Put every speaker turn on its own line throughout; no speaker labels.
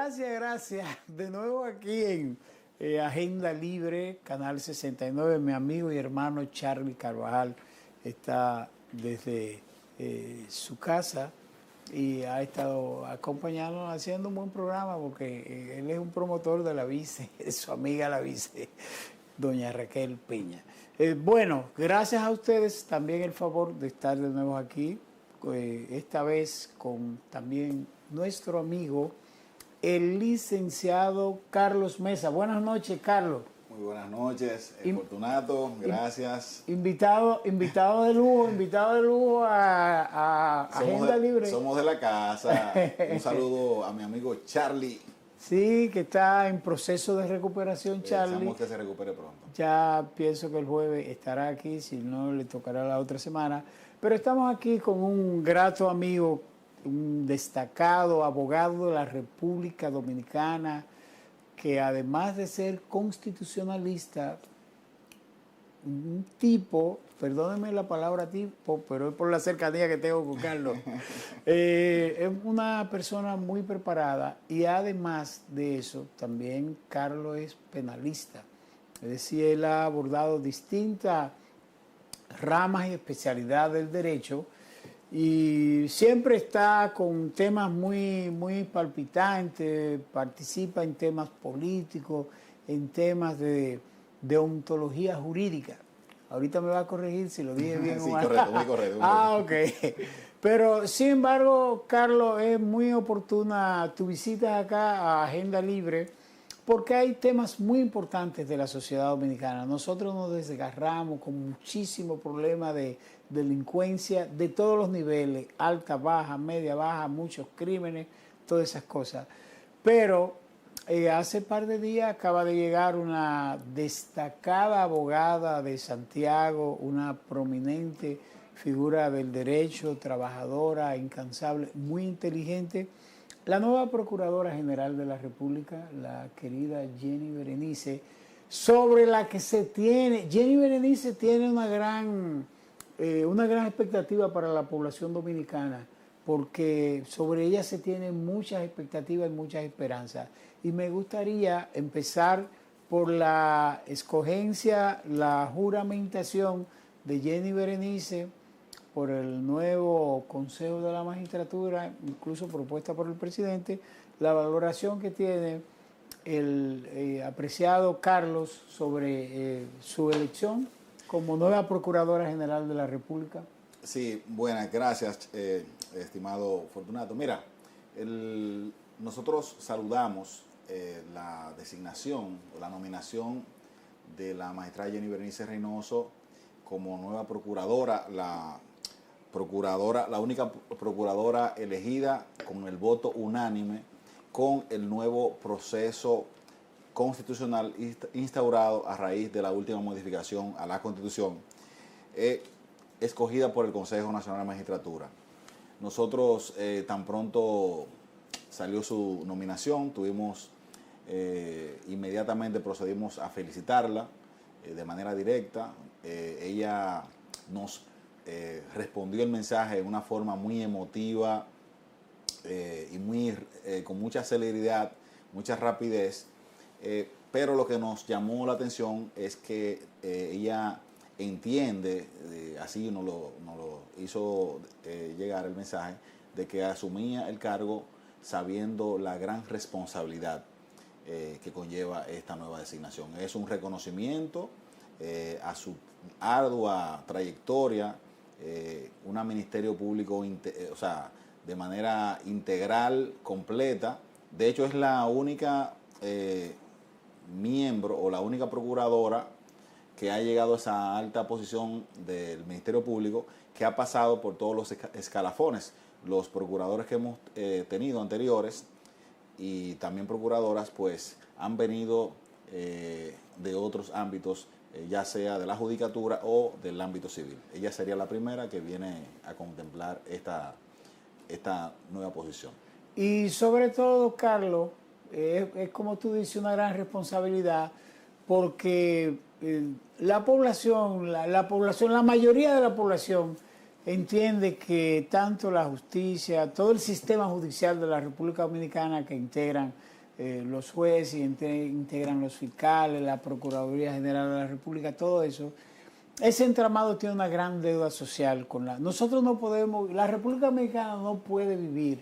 Gracias, gracias. De nuevo aquí en Agenda Libre, Canal 69. Mi amigo y hermano Charlie Carvajal está desde su casa y ha estado acompañándonos haciendo un buen programa porque él es un promotor de la vice, su amiga la vice, doña Raquel Peña. Bueno, gracias a ustedes también el favor de estar de nuevo aquí, esta vez con también nuestro amigo, el licenciado Carlos Mesa. Buenas noches, Carlos.
Muy buenas noches, Fortunato, gracias.
Invitado de lujo a Agenda Libre.
Somos de la casa. Un saludo a mi amigo Charlie.
Sí, que está en proceso de recuperación, Charlie.
Deseamos que se recupere pronto.
Ya pienso que el jueves estará aquí, si no le tocará la otra semana. Pero estamos aquí con un grato amigo, un destacado abogado de la República Dominicana, que además de ser constitucionalista, un tipo, perdónenme la palabra tipo, pero es por la cercanía que tengo con Carlos, es una persona muy preparada y además de eso, también Carlos es penalista. Es decir, él ha abordado distintas ramas y especialidades del derecho y siempre está con temas muy palpitantes, participa en temas políticos, en temas de ontología jurídica. Ahorita me va a corregir si lo dije bien
sí,
o mal.
correcto, muy correcto.
Ok. Pero, sin embargo, Carlos, es muy oportuna tu visita acá a Agenda Libre porque hay temas muy importantes de la sociedad dominicana. Nosotros nos desgarramos con muchísimos problemas de delincuencia de todos los niveles, alta, baja, media, baja, muchos crímenes, todas esas cosas. Pero hace par de días acaba de llegar una destacada abogada de Santiago, una prominente figura del derecho, trabajadora, incansable, muy inteligente, la nueva Procuradora General de la República, la querida Jenny Berenice, sobre la que se tiene, Jenny Berenice tiene una gran expectativa para la población dominicana, porque sobre ella se tienen muchas expectativas y muchas esperanzas. Y me gustaría empezar por la escogencia, la juramentación de Jenny Berenice por el nuevo Consejo de la Magistratura, incluso propuesta por el presidente, la valoración que tiene el apreciado Carlos sobre su elección como nueva Procuradora General de la República.
Sí, buenas, gracias, estimado Fortunato. Mira, nosotros saludamos la designación o la nominación de la magistrada Jenny Berenice Reynoso como nueva procuradora, la única procuradora elegida con el voto unánime con el nuevo proceso constitucional instaurado a raíz de la última modificación a la Constitución, escogida por el Consejo Nacional de Magistratura. Nosotros, tan pronto salió su nominación, inmediatamente procedimos a felicitarla de manera directa. Ella nos respondió el mensaje de una forma muy emotiva y con mucha celeridad, mucha rapidez, pero lo que nos llamó la atención es que ella entiende, así nos lo hizo llegar el mensaje, de que asumía el cargo sabiendo la gran responsabilidad que conlleva esta nueva designación. Es un reconocimiento a su ardua trayectoria, un ministerio público, de manera integral, completa. De hecho, es la única miembro o la única procuradora que ha llegado a esa alta posición del Ministerio Público, que ha pasado por todos los escalafones. Los procuradores que hemos tenido anteriores y también procuradoras, pues han venido de otros ámbitos, ya sea de la judicatura o del ámbito civil. Ella sería la primera que viene a contemplar esta nueva posición.
Y sobre todo, Carlos, es como tú dices, una gran responsabilidad, porque la población, la mayoría de la población entiende que tanto la justicia, todo el sistema judicial de la República Dominicana que integran los jueces, integran los fiscales, la Procuraduría General de la República, todo eso. Ese entramado tiene una gran deuda social con la... Nosotros no podemos, la República Dominicana no puede vivir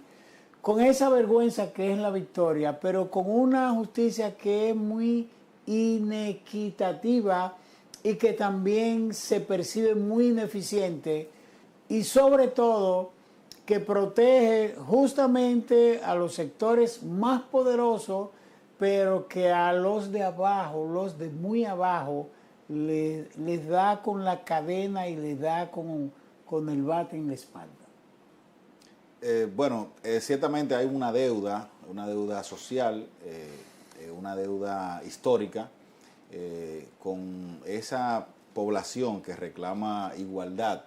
con esa vergüenza que es la victoria, pero con una justicia que es muy inequitativa y que también se percibe muy ineficiente y sobre todo que protege justamente a los sectores más poderosos, pero que a los de abajo, los de muy abajo, les da con la cadena y les da con el bate en la espalda.
Bueno, ciertamente hay una deuda social, una deuda histórica con esa población que reclama igualdad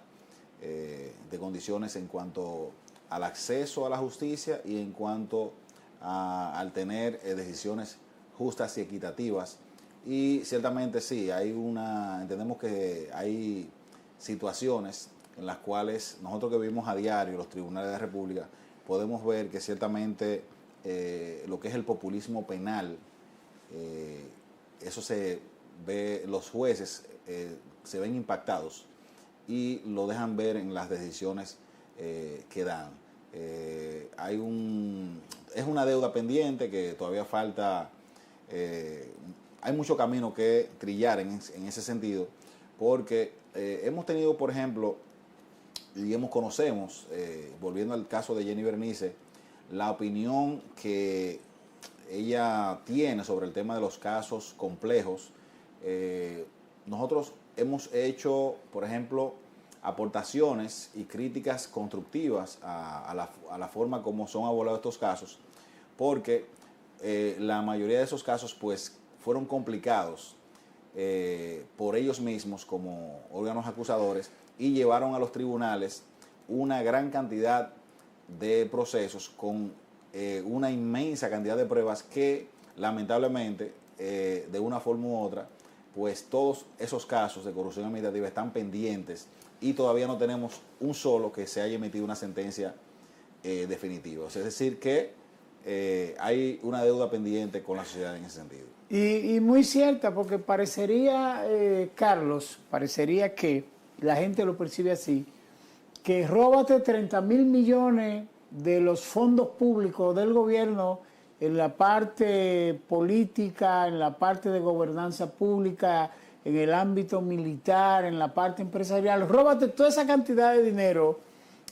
de condiciones en cuanto al acceso a la justicia y en cuanto al tener decisiones justas y equitativas. Y ciertamente sí, entendemos que hay situaciones en las cuales nosotros que vivimos a diario los tribunales de la República podemos ver que ciertamente lo que es el populismo penal, eso se ve, los jueces se ven impactados y lo dejan ver en las decisiones que dan. Es una deuda pendiente que todavía falta, hay mucho camino que trillar en ese sentido, porque hemos tenido, por ejemplo, conocemos, volviendo al caso de Jenny Bernice, la opinión que ella tiene sobre el tema de los casos complejos. Nosotros hemos hecho, por ejemplo, aportaciones y críticas constructivas a la forma como son abordados estos casos, porque la mayoría de esos casos pues fueron complicados por ellos mismos como órganos acusadores y llevaron a los tribunales una gran cantidad de procesos con una inmensa cantidad de pruebas que lamentablemente de una forma u otra pues todos esos casos de corrupción administrativa están pendientes y todavía no tenemos un solo que se haya emitido una sentencia definitiva. O sea, es decir que hay una deuda pendiente con la sociedad en ese sentido.
Y muy cierta, porque parecería, Carlos, parecería que la gente lo percibe así, que róbate 30.000 millones de los fondos públicos del gobierno en la parte política, en la parte de gobernanza pública, en el ámbito militar, en la parte empresarial, róbate toda esa cantidad de dinero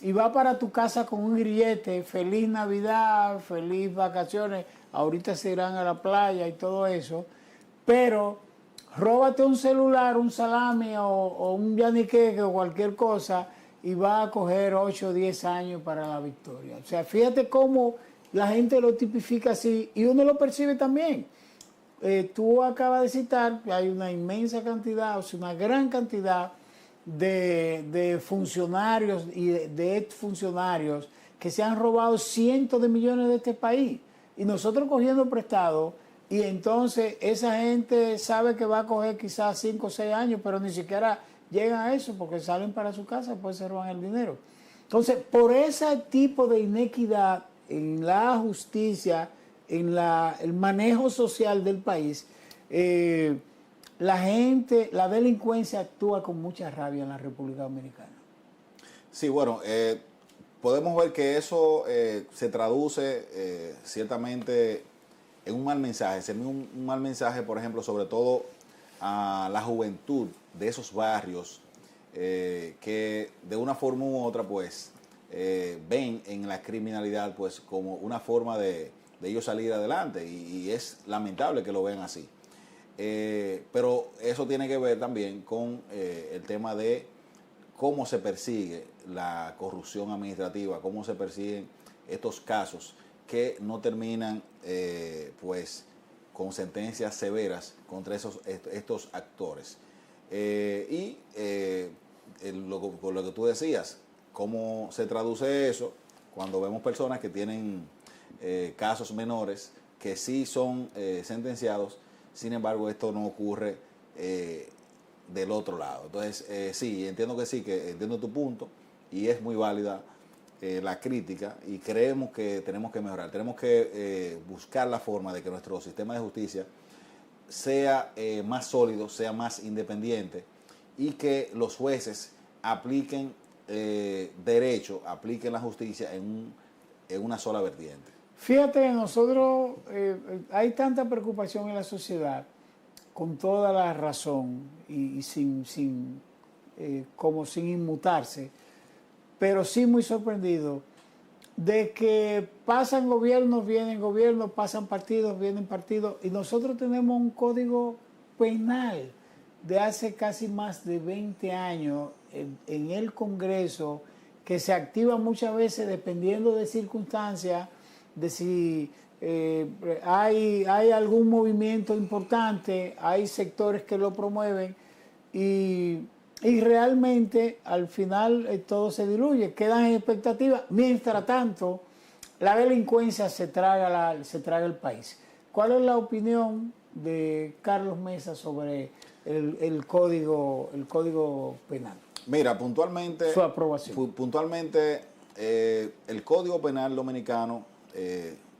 y va para tu casa con un grillete, feliz Navidad, feliz vacaciones, ahorita se irán a la playa y todo eso, pero róbate un celular, un salami o un yaniqueque o cualquier cosa y va a coger 8 o 10 años para la victoria. O sea, fíjate cómo la gente lo tipifica así y uno lo percibe también. Tú acabas de citar que hay una inmensa cantidad, o sea, una gran cantidad de funcionarios y de exfuncionarios que se han robado cientos de millones de este país. Y nosotros cogiendo prestado, y entonces esa gente sabe que va a coger quizás 5 o 6 años, pero ni siquiera llegan a eso porque salen para su casa, pues se roban el dinero. Entonces, por ese tipo de inequidad en la justicia, en el manejo social del país, la gente, la delincuencia actúa con mucha rabia en la República Dominicana.
Sí, bueno, podemos ver que eso se traduce ciertamente en un mal mensaje. Se envía un mal mensaje, por ejemplo, sobre todo a la juventud de esos barrios que de una forma u otra pues ven en la criminalidad pues como una forma de ellos salir adelante y es lamentable que lo vean así. Pero eso tiene que ver también con el tema de cómo se persigue la corrupción administrativa, cómo se persiguen estos casos que no terminan pues con sentencias severas contra estos actores. Con lo que tú decías, cómo se traduce eso cuando vemos personas que tienen casos menores que sí son sentenciados, sin embargo esto no ocurre del otro lado. Entonces sí, entiendo que sí, que entiendo tu punto y es muy válida la crítica y creemos que tenemos que mejorar. Tenemos que buscar la forma de que nuestro sistema de justicia sea más sólido, sea más independiente y que los jueces apliquen derecho, apliquen la justicia en una sola vertiente.
Fíjate, nosotros hay tanta preocupación en la sociedad, con toda la razón y como sin inmutarse, pero sí muy sorprendido de que pasan gobiernos, vienen gobiernos, pasan partidos, vienen partidos, y nosotros tenemos un código penal de hace casi más de 20 años en el Congreso, que se activa muchas veces dependiendo de circunstancias, de si hay algún movimiento importante, hay sectores que lo promueven y realmente al final todo se diluye, quedan en expectativas. Mientras tanto, la delincuencia se traga el país. ¿Cuál es la opinión de Carlos Mesa sobre el código penal?
Mira, puntualmente,
su aprobación.
Puntualmente, el Código Penal Dominicano,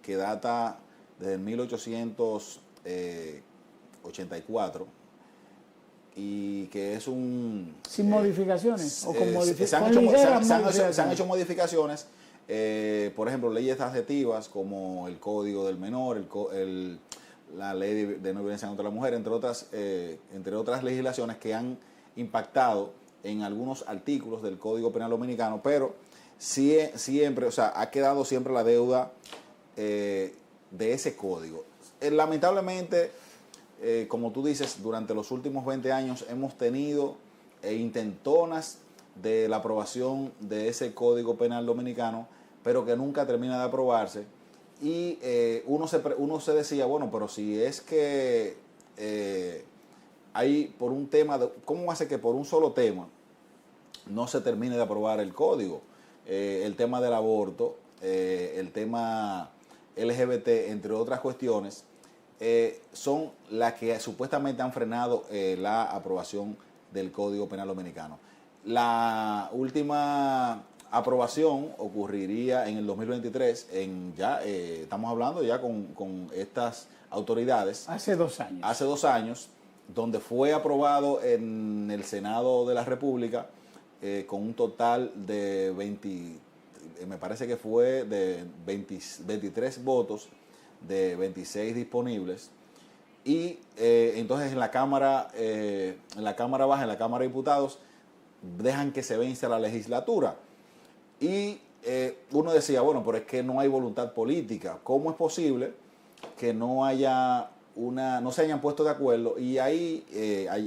que data desde 1884, y que es un...
¿Sin modificaciones? ¿O con
modificaciones? Se han hecho modificaciones, por ejemplo, leyes adjetivas como el Código del Menor, la Ley de No Violencia contra la Mujer, entre otras legislaciones que han impactado en algunos artículos del Código Penal Dominicano, pero siempre, o sea, ha quedado siempre la deuda de ese código. Lamentablemente, como tú dices, durante los últimos 20 años hemos tenido intentonas de la aprobación de ese Código Penal Dominicano, pero que nunca termina de aprobarse. Y uno se decía, bueno, pero si es que hay por un tema, ¿cómo hace que por un solo tema no se termine de aprobar el código? El tema del aborto, el tema LGBT, entre otras cuestiones, son las que supuestamente han frenado la aprobación del Código Penal Dominicano. La última aprobación ocurriría en el 2023, estamos hablando ya con estas autoridades.
Hace 2 años.
Hace 2 años, donde fue aprobado en el Senado de la República con un total de me parece que fue de 23 votos de 26 disponibles. Y entonces en la Cámara Baja, en la Cámara de Diputados, dejan que se vence la legislatura. Y uno decía, bueno, pero es que no hay voluntad política. ¿Cómo es posible que no se hayan puesto de acuerdo? Y ahí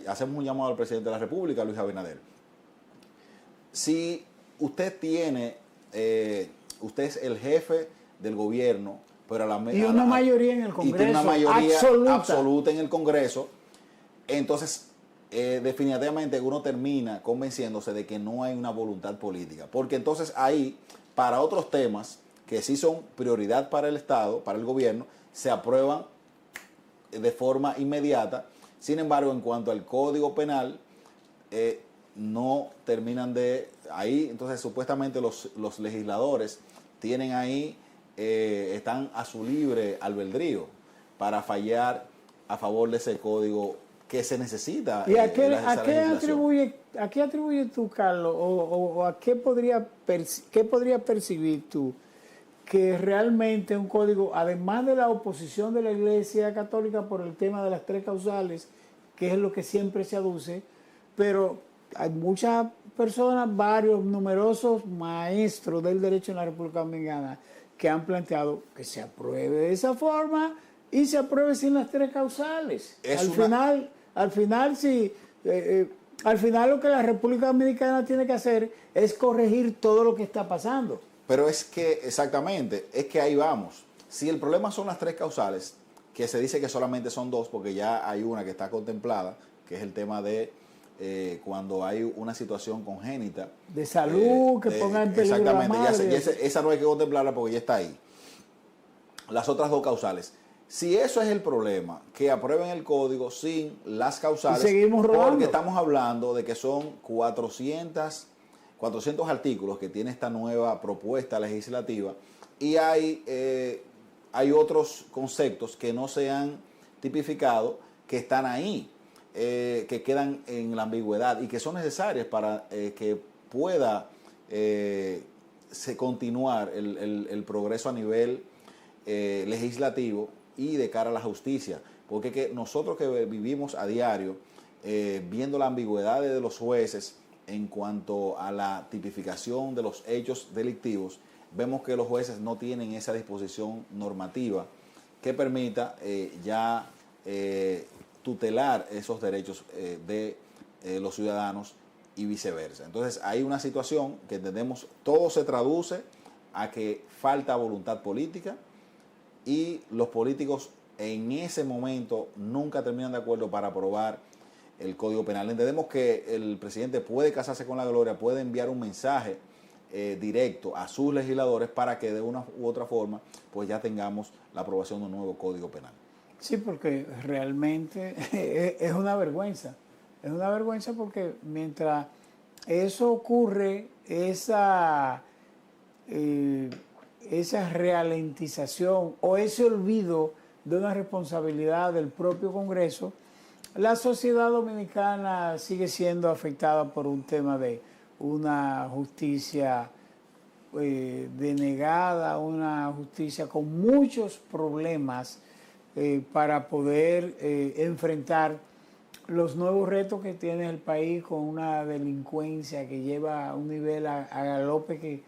hacemos un llamado al presidente de la República, Luis Abinader. Si usted usted es el jefe del gobierno, pero
una mayoría en el Congreso,
y tiene una mayoría absoluta en el Congreso, entonces definitivamente uno termina convenciéndose de que no hay una voluntad política, porque entonces ahí, para otros temas que sí son prioridad para el Estado, para el gobierno, se aprueban de forma inmediata. Sin embargo, en cuanto al Código Penal, no terminan de ahí. Entonces, supuestamente los legisladores tienen ahí, están a su libre albedrío para fallar a favor de ese código que se necesita.
¿Y a qué atribuye tú, Carlos, o a qué podría percibir tú que realmente un código, además de la oposición de la Iglesia Católica por el tema de las 3 causales, que es lo que siempre se aduce, pero hay muchas personas, numerosos maestros del derecho en la República Dominicana, que han planteado que se apruebe de esa forma y se apruebe sin las 3 causales? Al final lo que la República Dominicana tiene que hacer es corregir todo lo que está pasando.
Pero es que, exactamente, es que ahí vamos. Si el problema son las 3 causales, que se dice que solamente son 2, porque ya hay una que está contemplada, que es el tema de cuando hay una situación congénita.
De salud, que ponga en peligro a la madre.
Exactamente, esa no hay que contemplarla porque ya está ahí. Las otras 2 causales. Si eso es el problema, que aprueben el código sin las causales,
y seguimos rodando.
Porque estamos hablando de que son 400 400 artículos que tiene esta nueva propuesta legislativa y hay otros conceptos que no se han tipificado, que están ahí, que quedan en la ambigüedad y que son necesarias para que pueda continuar el progreso a nivel legislativo y de cara a la justicia. Porque que nosotros que vivimos a diario, viendo la ambigüedad de los jueces en cuanto a la tipificación de los hechos delictivos, vemos que los jueces no tienen esa disposición normativa que permita tutelar esos derechos de los ciudadanos y viceversa. Entonces hay una situación que entendemos, todo se traduce a que falta voluntad política y los políticos en ese momento nunca terminan de acuerdo para aprobar el Código Penal. Entendemos que el presidente puede casarse con la gloria, puede enviar un mensaje directo a sus legisladores para que de una u otra forma pues ya tengamos la aprobación de un nuevo Código Penal.
Sí, porque realmente es una vergüenza. Es una vergüenza porque mientras eso ocurre, esa ralentización o ese olvido de una responsabilidad del propio Congreso, la sociedad dominicana sigue siendo afectada por un tema de una justicia denegada, una justicia con muchos problemas para poder enfrentar los nuevos retos que tiene el país con una delincuencia que lleva a un nivel a galope que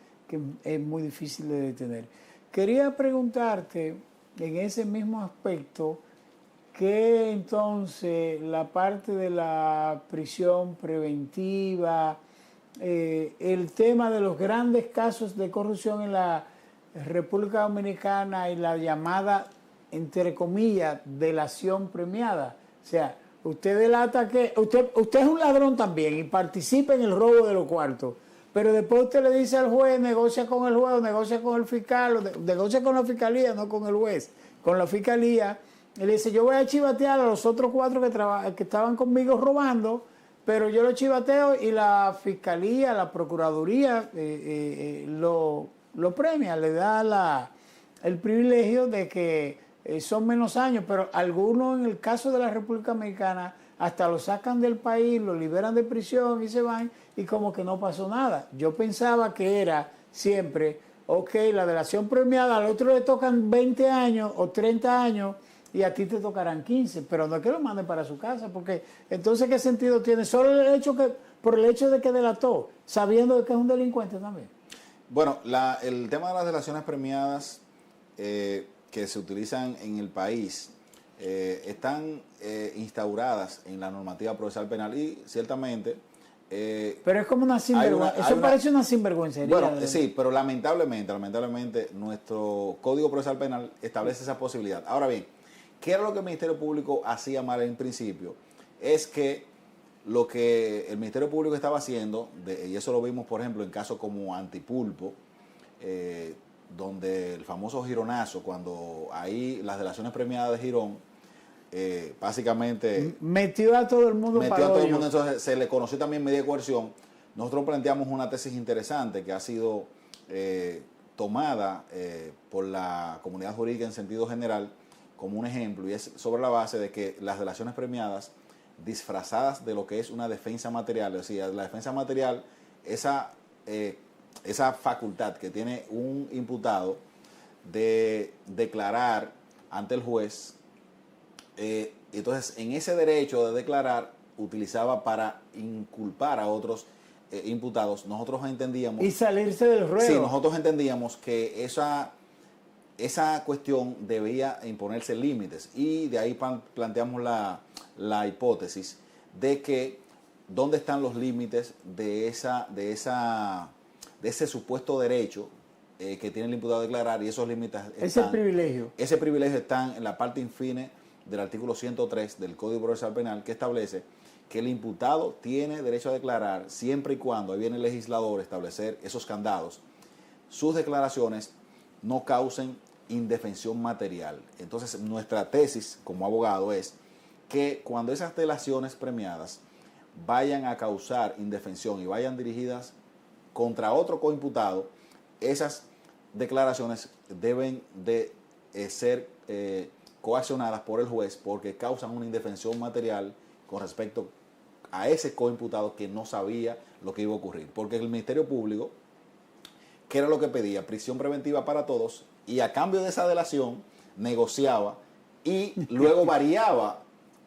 es muy difícil de detener. Quería preguntarte en ese mismo aspecto que entonces la parte de la prisión preventiva, el tema de los grandes casos de corrupción en la República Dominicana y la llamada, entre comillas, delación premiada. O sea, usted delata que usted es un ladrón también y participa en el robo de los cuartos, pero después usted le dice al juez, negocia con el juez, o negocia con el fiscal, o negocia con la fiscalía, no con el juez, con la fiscalía. Y le dice, yo voy a chivatear a los otros 4 que estaban conmigo robando, pero yo lo chivateo y la fiscalía, la procuraduría lo premia, le da el privilegio de que son menos años, pero algunos en el caso de la República Dominicana hasta lo sacan del país, lo liberan de prisión y se van y como que no pasó nada. Yo pensaba que era siempre, ok, la delación premiada, al otro le tocan 20 años o 30 años y a ti te tocarán 15, pero no es que lo manden para su casa, porque entonces ¿qué sentido tiene? Solo por el hecho de que delató, sabiendo de que es un delincuente también.
Bueno, el tema de las delaciones premiadas que se utilizan en el país están instauradas en la normativa procesal penal y ciertamente...
pero es como una sinvergüenza, eso parece una sinvergüencería.
Bueno, sí, pero lamentablemente nuestro Código Procesal Penal establece esa posibilidad. Ahora bien, ¿qué era lo que el Ministerio Público hacía mal en principio? Es que lo que el Ministerio Público estaba haciendo, y eso lo vimos por ejemplo en casos como Antipulpo, donde el famoso gironazo, cuando ahí las delaciones premiadas de Girón, básicamente
metió a todo el mundo
para todo el mundo, entonces se le conoció también medida de coerción. Nosotros planteamos una tesis interesante que ha sido tomada por la comunidad jurídica en sentido general como un ejemplo, y es sobre la base de que las delaciones premiadas disfrazadas de lo que es una defensa material, es decir, la defensa material, esa facultad que tiene un imputado de declarar ante el juez, entonces en ese derecho de declarar utilizaba para inculpar a otros imputados. Nosotros entendíamos...
Y salirse del ruedo.
Sí, nosotros entendíamos que esa cuestión debía imponerse límites y de ahí planteamos la hipótesis de que dónde están los límites de ese supuesto derecho que tiene el imputado a declarar, y esos límites
ese privilegio
están en la parte infine del artículo 103 del Código Procesal Penal, que establece que el imputado tiene derecho a declarar siempre y cuando, ahí viene el legislador a establecer esos candados, sus declaraciones no causen indefensión material. Entonces nuestra tesis como abogado es que cuando esas delaciones premiadas vayan a causar indefensión y vayan dirigidas contra otro coimputado, esas declaraciones deben de ser coaccionadas por el juez porque causan una indefensión material con respecto a ese coimputado que no sabía lo que iba a ocurrir. Porque el Ministerio Público, ¿qué era lo que pedía? Prisión preventiva para todos, y a cambio de esa delación negociaba y luego variaba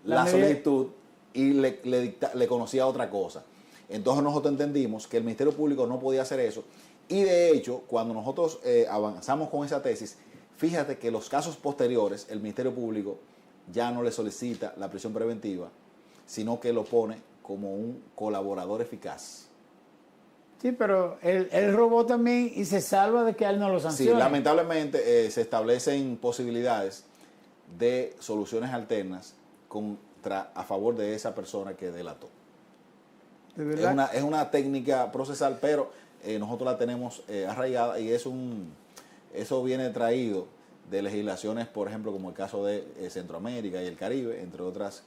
la solicitud y le conocía otra cosa. Entonces nosotros entendimos que el Ministerio Público no podía hacer eso, y de hecho, cuando nosotros avanzamos con esa tesis, fíjate que los casos posteriores, el Ministerio Público ya no le solicita la prisión preventiva, sino que lo pone como un colaborador eficaz.
Sí, pero él robó también y se salva de que a él no lo sancione.
Sí, lamentablemente se establecen posibilidades de soluciones alternas a favor de esa persona que delató.
¿De verdad?
Es una técnica procesal, pero nosotros la tenemos arraigada, y eso viene traído de legislaciones, por ejemplo, como el caso de Centroamérica y el Caribe, entre otros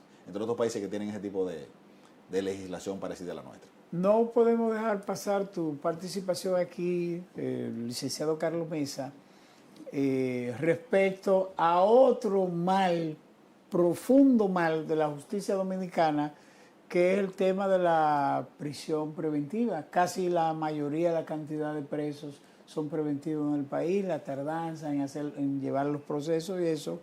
países que tienen ese tipo de legislación parecida a la nuestra.
No podemos dejar pasar tu participación aquí, licenciado Carlos Mesa, respecto a otro mal, profundo mal de la justicia dominicana, que es el tema de la prisión preventiva. Casi la mayoría de la cantidad de presos son preventivos en el país, la tardanza en llevar los procesos y eso.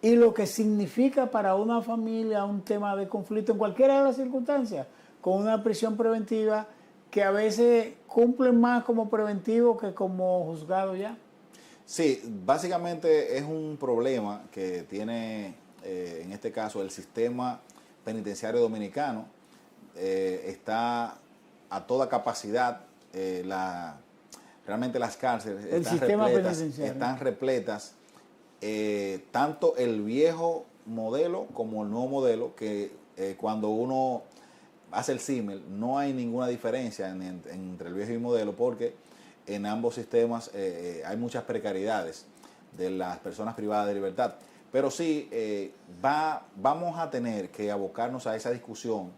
Y lo que significa para una familia un tema de conflicto en cualquiera de las circunstancias, con una prisión preventiva que a veces cumple más como preventivo que como juzgado ya.
Sí, básicamente es un problema que tiene, en este caso, el sistema penitenciario dominicano. Está a toda capacidad, realmente las cárceles están repletas, tanto el viejo modelo como el nuevo modelo, que cuando uno hace el símil, no hay ninguna diferencia entre el viejo y el modelo, porque en ambos sistemas hay muchas precariedades de las personas privadas de libertad. Pero sí, vamos a tener que abocarnos a esa discusión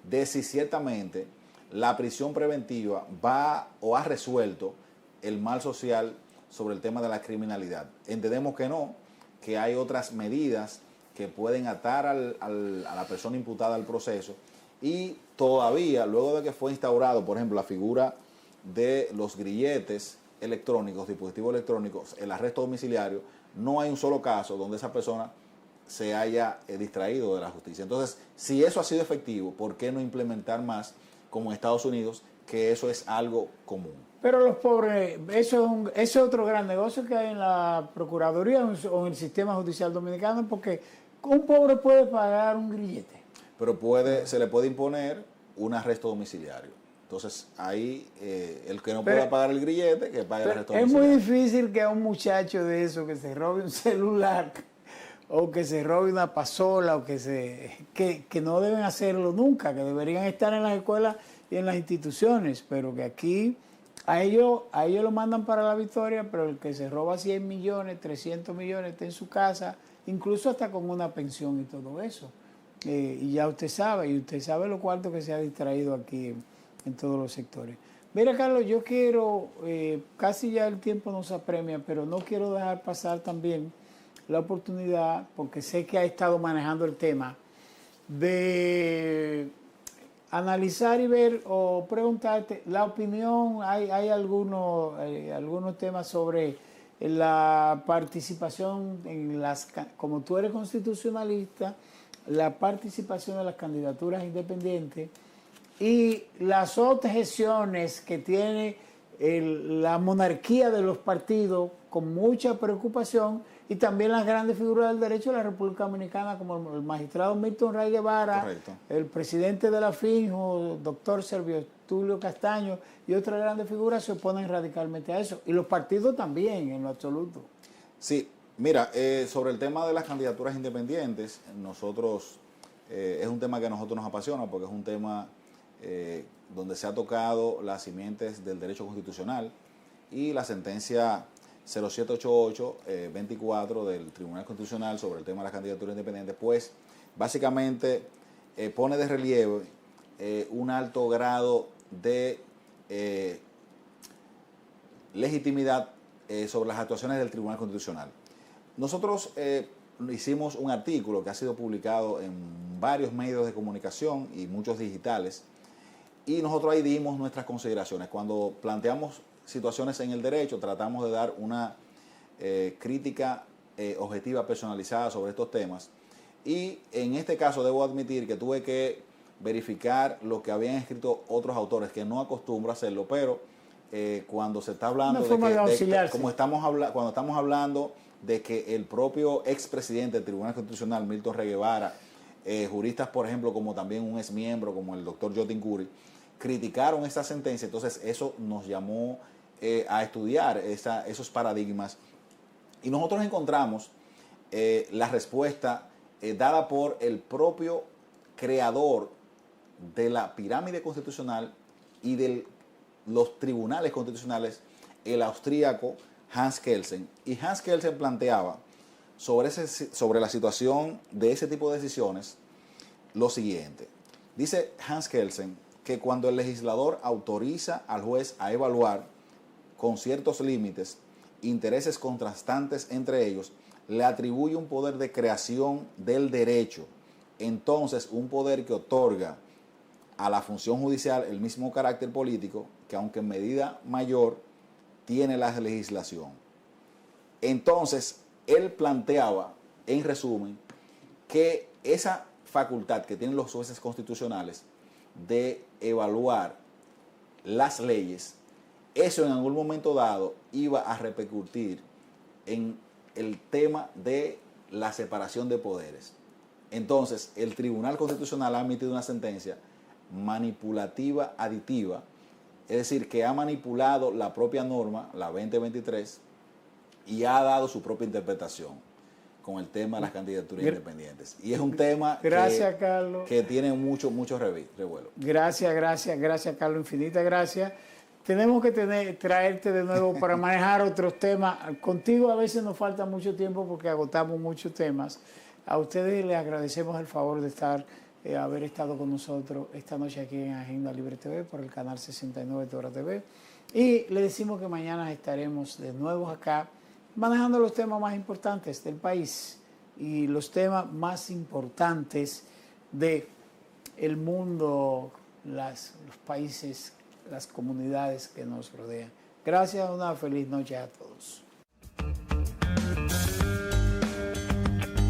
de si ciertamente la prisión preventiva va o ha resuelto el mal social sobre el tema de la criminalidad. Entendemos que no, que hay otras medidas que pueden atar a la persona imputada al proceso. Y todavía, luego de que fue instaurado, por ejemplo, la figura de los grilletes electrónicos, dispositivos electrónicos, el arresto domiciliario, no hay un solo caso donde esa persona se haya distraído de la justicia. Entonces, si eso ha sido efectivo, ¿por qué no implementar más como en Estados Unidos, que eso es algo común?
Pero los pobres, eso es otro gran negocio que hay en la Procuraduría o en el sistema judicial dominicano, porque un pobre puede pagar un grillete.
Pero se le puede imponer un arresto domiciliario. Entonces, ahí el que no pueda pagar el grillete, que pague el arresto domiciliario.
Es muy difícil que a un muchacho de eso que se robe un celular o que se robe una pasola o que no deben hacerlo nunca, que deberían estar en las escuelas y en las instituciones, pero que aquí a ellos lo mandan para la victoria, pero el que se roba 100 millones, 300 millones está en su casa, incluso hasta con una pensión y todo eso. Y ya usted sabe lo cuarto que se ha distraído aquí en todos los sectores. Mira, Carlos, yo quiero, casi ya el tiempo nos apremia, pero no quiero dejar pasar también la oportunidad, porque sé que ha estado manejando el tema, de analizar y ver o preguntarte la opinión. Hay algunos temas sobre la participación como tú eres constitucionalista, la participación de las candidaturas independientes y las objeciones que tiene la monarquía de los partidos con mucha preocupación, y también las grandes figuras del derecho de la República Dominicana, como el magistrado Milton Ray Guevara, correcto, el presidente de la FINJO, doctor Servio Tulio Castaño, y otras grandes figuras se oponen radicalmente a eso. Y los partidos también, en lo absoluto.
Sí, mira, sobre el tema de las candidaturas independientes, nosotros, es un tema que a nosotros nos apasiona, porque es un tema donde se ha tocado las simientes del derecho constitucional, y la sentencia 0788-24 del Tribunal Constitucional sobre el tema de las candidaturas independientes, pues básicamente pone de relieve un alto grado de legitimidad sobre las actuaciones del Tribunal Constitucional. Nosotros hicimos un artículo que ha sido publicado en varios medios de comunicación y muchos digitales, y nosotros ahí dimos nuestras consideraciones. Cuando planteamos situaciones en el derecho, tratamos de dar una crítica objetiva, personalizada sobre estos temas. Y en este caso debo admitir que tuve que verificar lo que habían escrito otros autores, que no acostumbro a hacerlo, pero cuando se está hablando cuando estamos hablando de que el propio expresidente del Tribunal Constitucional, Milton Rey Guevara, juristas, por ejemplo, como también un exmiembro, como el doctor Jotin Curi, criticaron esta sentencia, entonces eso nos llamó a estudiar esos paradigmas. Y nosotros encontramos la respuesta dada por el propio creador de la pirámide constitucional y de los tribunales constitucionales, el austríaco Hans Kelsen. Y Hans Kelsen planteaba sobre la situación de ese tipo de decisiones lo siguiente. Dice Hans Kelsen que cuando el legislador autoriza al juez a evaluar con ciertos límites intereses contrastantes entre ellos, le atribuye un poder de creación del derecho. Entonces, un poder que otorga a la función judicial el mismo carácter político que, aunque en medida mayor, tiene la legislación. Entonces, él planteaba, en resumen, que esa facultad que tienen los jueces constitucionales de evaluar las leyes, eso en algún momento dado iba a repercutir en el tema de la separación de poderes. Entonces, el Tribunal Constitucional ha emitido una sentencia manipulativa aditiva, es decir, que ha manipulado la propia norma, la 2023, y ha dado su propia interpretación con el tema de las candidaturas independientes. Y es un tema que tiene mucho revuelo.
Gracias, Carlos, infinitas gracias. Tenemos que traerte de nuevo para manejar otros temas. Contigo a veces nos falta mucho tiempo porque agotamos muchos temas. A ustedes les agradecemos el favor de haber estado con nosotros esta noche aquí en Agenda Libre TV por el canal 69 de Tora TV. Y les decimos que mañana estaremos de nuevo acá manejando los temas más importantes del país y los temas más importantes del mundo, los países, las comunidades que nos rodean. Gracias, una feliz noche a todos.